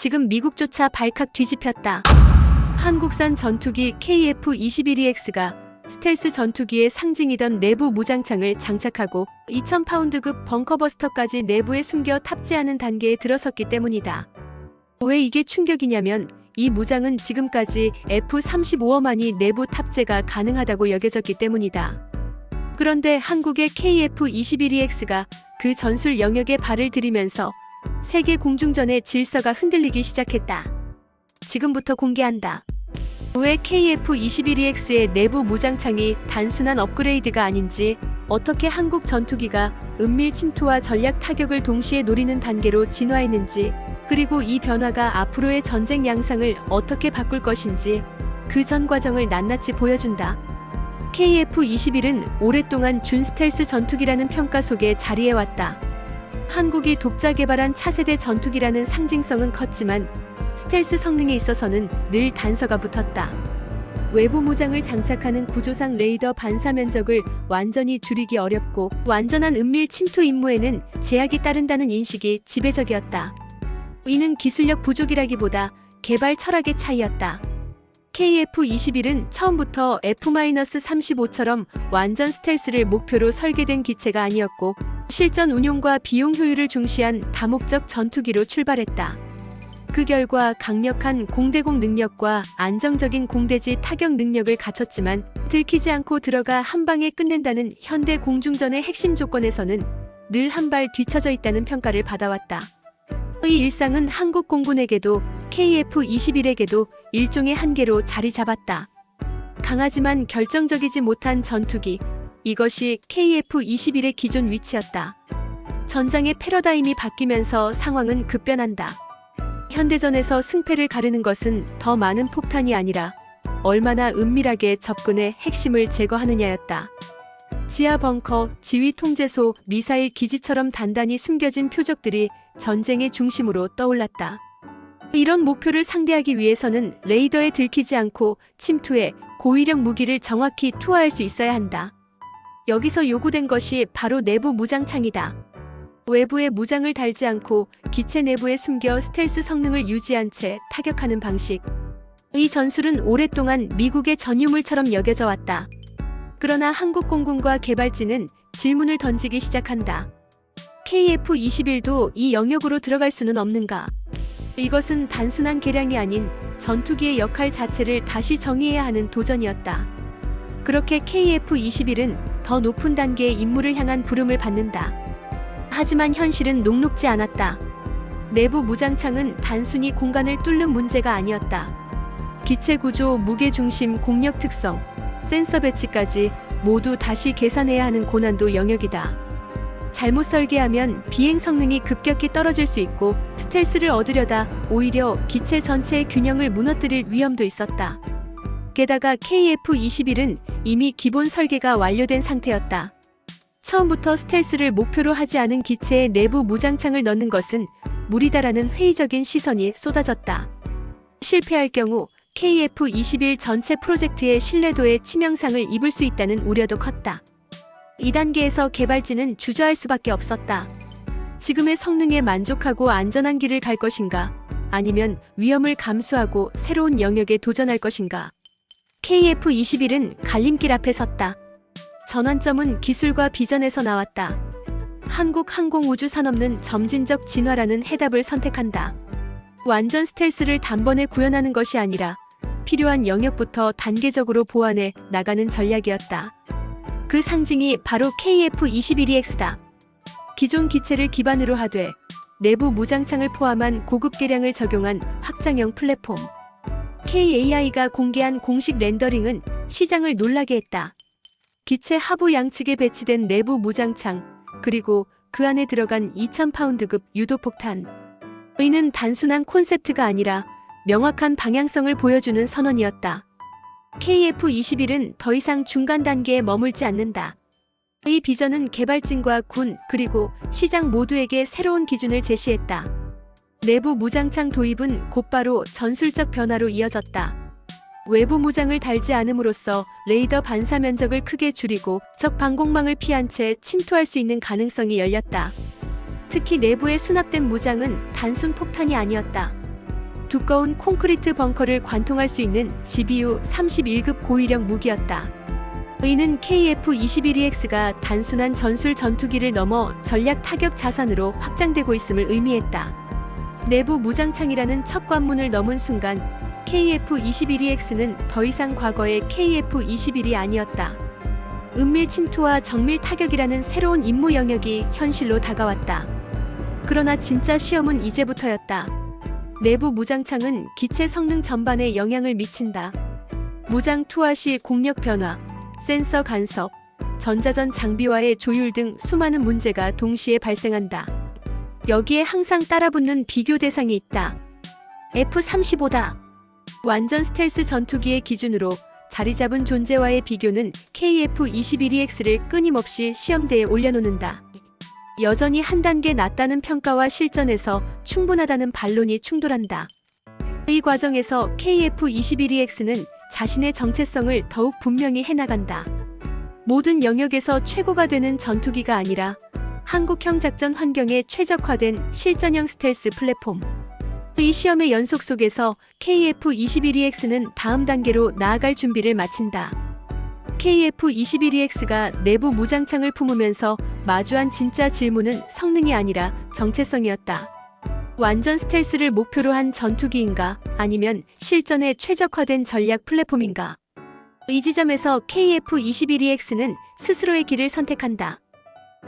지금 미국조차 발칵 뒤집혔다. 한국산 전투기 KF-21EX가 스텔스 전투기의 상징이던 내부 무장창을 장착하고 2000파운드급 벙커버스터까지 내부에 숨겨 탑재하는 단계에 들어섰기 때문이다. 왜 이게 충격이냐면 이 무장은 지금까지 F-35만이 내부 탑재가 가능하다고 여겨졌기 때문이다. 그런데 한국의 KF-21EX가 그 전술 영역에 발을 들이면서 세계 공중전의 질서가 흔들리기 시작했다. 지금부터 공개한다. 왜 KF-21EX의 내부 무장창이 단순한 업그레이드가 아닌지, 어떻게 한국 전투기가 은밀 침투와 전략 타격을 동시에 노리는 단계로 진화했는지, 그리고 이 변화가 앞으로의 전쟁 양상을 어떻게 바꿀 것인지 그 전 과정을 낱낱이 보여준다. KF-21은 오랫동안 준스텔스 전투기라는 평가 속에 자리해왔다. 한국이 독자 개발한 차세대 전투기라는 상징성은 컸지만 스텔스 성능에 있어서는 늘 단서가 붙었다. 외부 무장을 장착하는 구조상 레이더 반사 면적을 완전히 줄이기 어렵고 완전한 은밀 침투 임무에는 제약이 따른다는 인식이 지배적이었다. 이는 기술력 부족이라기보다 개발 철학의 차이였다. KF-21은 처음부터 F-35처럼 완전 스텔스를 목표로 설계된 기체가 아니었고 실전 운용과 비용 효율을 중시한 다목적 전투기로 출발했다. 그 결과 강력한 공대공 능력과 안정적인 공대지 타격 능력을 갖췄지만 들키지 않고 들어가 한 방에 끝낸다는 현대 공중전의 핵심 조건에서는 늘 한 발 뒤처져 있다는 평가를 받아왔다. 이 일상은 한국 공군에게도 KF-21에게도 일종의 한계로 자리 잡았다. 강하지만 결정적이지 못한 전투기, 이것이 KF-21의 기존 위치였다. 전장의 패러다임이 바뀌면서 상황은 급변한다. 현대전에서 승패를 가르는 것은 더 많은 폭탄이 아니라 얼마나 은밀하게 접근해 핵심을 제거하느냐였다. 지하 벙커, 지휘 통제소, 미사일 기지처럼 단단히 숨겨진 표적들이 전쟁의 중심으로 떠올랐다. 이런 목표를 상대하기 위해서는 레이더에 들키지 않고 침투해 고위력 무기를 정확히 투하할 수 있어야 한다. 여기서 요구된 것이 바로 내부 무장창이다. 외부에 무장을 달지 않고 기체 내부에 숨겨 스텔스 성능을 유지한 채 타격하는 방식. 이 전술은 오랫동안 미국의 전유물처럼 여겨져 왔다. 그러나 한국 공군과 개발진은 질문을 던지기 시작한다. KF-21도 이 영역으로 들어갈 수는 없는가? 이것은 단순한 개량이 아닌 전투기의 역할 자체를 다시 정의해야 하는 도전이었다. 그렇게 KF-21은 더 높은 단계의 임무를 향한 부름을 받는다. 하지만 현실은 녹록지 않았다. 내부 무장창은 단순히 공간을 뚫는 문제가 아니었다. 기체 구조, 무게 중심, 공력 특성, 센서 배치까지 모두 다시 계산해야 하는 고난도 영역이다. 잘못 설계하면 비행 성능이 급격히 떨어질 수 있고 스텔스를 얻으려다 오히려 기체 전체의 균형을 무너뜨릴 위험도 있었다. 게다가 KF-21은 이미 기본 설계가 완료된 상태였다. 처음부터 스텔스를 목표로 하지 않은 기체에 내부 무장창을 넣는 것은 무리다라는 회의적인 시선이 쏟아졌다. 실패할 경우 KF-21 전체 프로젝트의 신뢰도에 치명상을 입을 수 있다는 우려도 컸다. 이 단계에서 개발진은 주저할 수밖에 없었다. 지금의 성능에 만족하고 안전한 길을 갈 것인가? 아니면 위험을 감수하고 새로운 영역에 도전할 것인가? KF-21은 갈림길 앞에 섰다. 전환점은 기술과 비전에서 나왔다. 한국 항공우주산업은 점진적 진화라는 해답을 선택한다. 완전 스텔스를 단번에 구현하는 것이 아니라 필요한 영역부터 단계적으로 보완해 나가는 전략이었다. 그 상징이 바로 KF-21EX다. 기존 기체를 기반으로 하되 내부 무장창을 포함한 고급 개량을 적용한 확장형 플랫폼. KAI가 공개한 공식 렌더링은 시장을 놀라게 했다. 기체 하부 양측에 배치된 내부 무장창, 그리고 그 안에 들어간 2000파운드급 유도폭탄. 이는 단순한 콘셉트가 아니라 명확한 방향성을 보여주는 선언이었다. KF-21은 더 이상 중간 단계에 머물지 않는다. 이 비전은 개발진과 군, 그리고 시장 모두에게 새로운 기준을 제시했다. 내부 무장창 도입은 곧바로 전술적 변화로 이어졌다. 외부 무장을 달지 않음으로써 레이더 반사 면적을 크게 줄이고 적 방공망을 피한 채 침투할 수 있는 가능성이 열렸다. 특히 내부에 수납된 무장은 단순 폭탄이 아니었다. 두꺼운 콘크리트 벙커를 관통할 수 있는 GBU 31급 고위력 무기였다. 이는 KF-21EX가 단순한 전술 전투기를 넘어 전략 타격 자산으로 확장되고 있음을 의미했다. 내부 무장창이라는 첫 관문을 넘은 순간 KF-21EX는 더 이상 과거의 KF-21이 아니었다. 은밀 침투와 정밀 타격이라는 새로운 임무 영역이 현실로 다가왔다. 그러나 진짜 시험은 이제부터였다. 내부 무장창은 기체 성능 전반에 영향을 미친다. 무장 투하 시 공력 변화, 센서 간섭, 전자전 장비와의 조율 등 수많은 문제가 동시에 발생한다. 여기에 항상 따라붙는 비교 대상이 있다. F-35다. 완전 스텔스 전투기의 기준으로 자리 잡은 존재와의 비교는 KF-21EX를 끊임없이 시험대에 올려놓는다. 여전히 한 단계 낮다는 평가와 실전에서 충분하다는 반론이 충돌한다. 이 과정에서 KF-21EX는 자신의 정체성을 더욱 분명히 해나간다. 모든 영역에서 최고가 되는 전투기가 아니라 한국형 작전 환경에 최적화된 실전형 스텔스 플랫폼. 이 시험의 연속 속에서 KF-21EX는 다음 단계로 나아갈 준비를 마친다. KF-21EX가 내부 무장창을 품으면서 마주한 진짜 질문은 성능이 아니라 정체성이었다. 완전 스텔스를 목표로 한 전투기인가, 아니면 실전에 최적화된 전략 플랫폼인가? 이 지점에서 KF-21EX는 스스로의 길을 선택한다.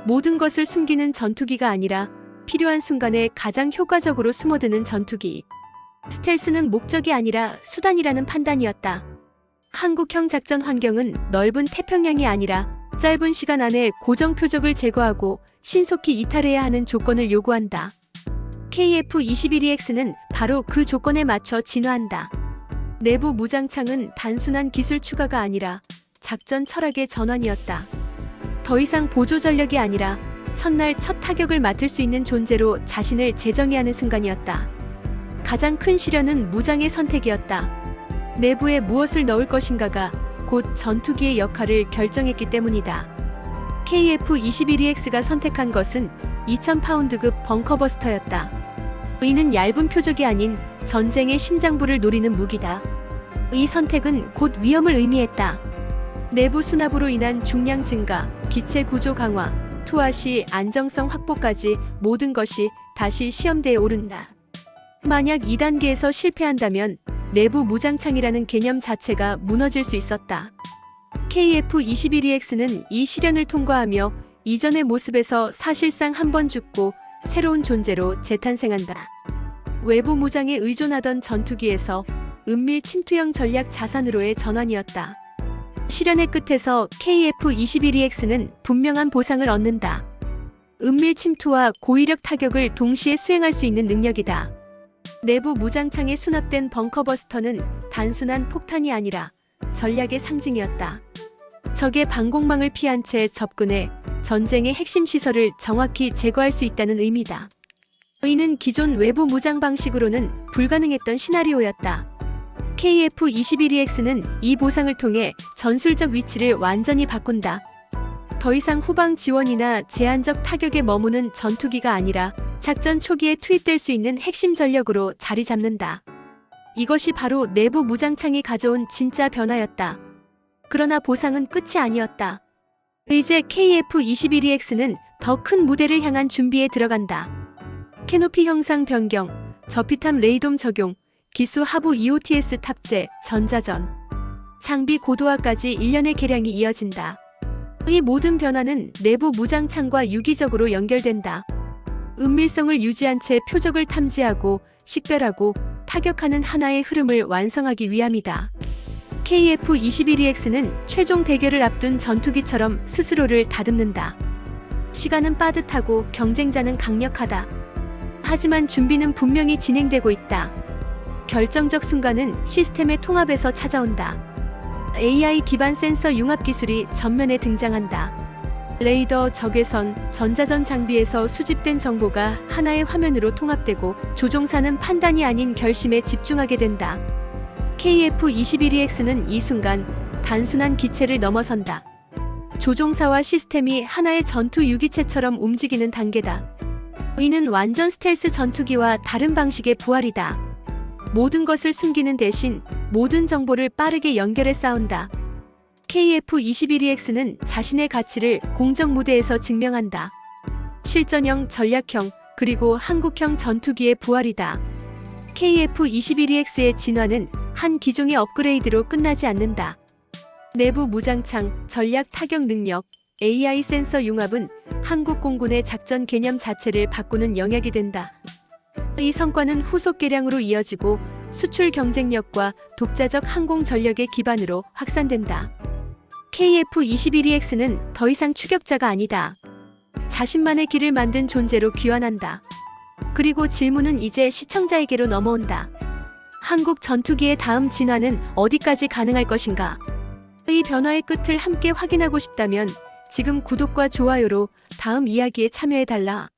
모든 것을 숨기는 전투기가 아니라 필요한 순간에 가장 효과적으로 숨어드는 전투기. 스텔스는 목적이 아니라 수단이라는 판단이었다. 한국형 작전 환경은 넓은 태평양이 아니라 짧은 시간 안에 고정 표적을 제거하고 신속히 이탈해야 하는 조건을 요구한다. KF-21EX는 바로 그 조건에 맞춰 진화한다. 내부 무장창은 단순한 기술 추가가 아니라 작전 철학의 전환이었다. 더 이상 보조 전력이 아니라 첫날 첫 타격을 맡을 수 있는 존재로 자신을 재정의하는 하는 순간이었다. 가장 큰 시련은 무장의 선택이었다. 내부에 무엇을 넣을 것인가가 곧 전투기의 역할을 결정했기 때문이다. KF-21EX가 선택한 것은 2000파운드급 벙커버스터였다. 이는 얇은 표적이 아닌 전쟁의 심장부를 노리는 무기다. 이 선택은 곧 위험을 의미했다. 내부 수납으로 인한 중량 증가, 기체 구조 강화, 투하 시 안정성 확보까지 모든 것이 다시 시험대에 오른다. 만약 2단계에서 실패한다면 내부 무장창이라는 개념 자체가 무너질 수 있었다. KF-21EX는 이 시련을 통과하며 이전의 모습에서 사실상 한 번 죽고 새로운 존재로 재탄생한다. 외부 무장에 의존하던 전투기에서 은밀 침투형 전략 자산으로의 전환이었다. 시련의 끝에서 KF-21EX는 분명한 보상을 얻는다. 은밀 침투와 고위력 타격을 동시에 수행할 수 있는 능력이다. 내부 무장창에 수납된 벙커버스터는 단순한 폭탄이 아니라 전략의 상징이었다. 적의 방공망을 피한 채 접근해 전쟁의 핵심 시설을 정확히 제거할 수 있다는 의미다. 이는 기존 외부 무장 방식으로는 불가능했던 시나리오였다. KF-21EX는 이 보상을 통해 전술적 위치를 완전히 바꾼다. 더 이상 후방 지원이나 제한적 타격에 머무는 전투기가 아니라 작전 초기에 투입될 수 있는 핵심 전력으로 자리 잡는다. 이것이 바로 내부 무장창이 가져온 진짜 변화였다. 그러나 보상은 끝이 아니었다. 이제 KF-21EX는 더 큰 무대를 향한 준비에 들어간다. 캐노피 형상 변경, 저피탐 레이돔 적용, 기수 하부 EOTS 탑재, 전자전, 장비 고도화까지 일련의 개량이 이어진다. 이 모든 변화는 내부 무장창과 유기적으로 연결된다. 은밀성을 유지한 채 표적을 탐지하고 식별하고 타격하는 하나의 흐름을 완성하기 위함이다. KF-21EX는 최종 대결을 앞둔 전투기처럼 스스로를 다듬는다. 시간은 빠듯하고 경쟁자는 강력하다. 하지만 준비는 분명히 진행되고 있다. 결정적 순간은 시스템의 통합에서 찾아온다. AI 기반 센서 융합 기술이 전면에 등장한다. 레이더, 적외선, 전자전 장비에서 수집된 정보가 하나의 화면으로 통합되고 조종사는 판단이 아닌 결심에 집중하게 된다. KF-21EX는 이 순간 단순한 기체를 넘어선다. 조종사와 시스템이 하나의 전투 유기체처럼 움직이는 단계다. 이는 완전 스텔스 전투기와 다른 방식의 부활이다. 모든 것을 숨기는 대신 모든 정보를 빠르게 연결해 쌓은다. KF-21EX는 자신의 가치를 공적 무대에서 증명한다. 실전형, 전략형, 그리고 한국형 전투기의 부활이다. KF-21EX의 진화는 한 기종의 업그레이드로 끝나지 않는다. 내부 무장창, 전략 타격 능력, AI 센서 융합은 한국 공군의 작전 개념 자체를 바꾸는 영역이 된다. 이 성과는 후속 개량으로 이어지고 수출 경쟁력과 독자적 항공 전력의 기반으로 확산된다. KF-21EX는 더 이상 추격자가 아니다. 자신만의 길을 만든 존재로 귀환한다. 그리고 질문은 이제 시청자에게로 넘어온다. 한국 전투기의 다음 진화는 어디까지 가능할 것인가? 이 변화의 끝을 함께 확인하고 싶다면 지금 구독과 좋아요로 다음 이야기에 참여해달라.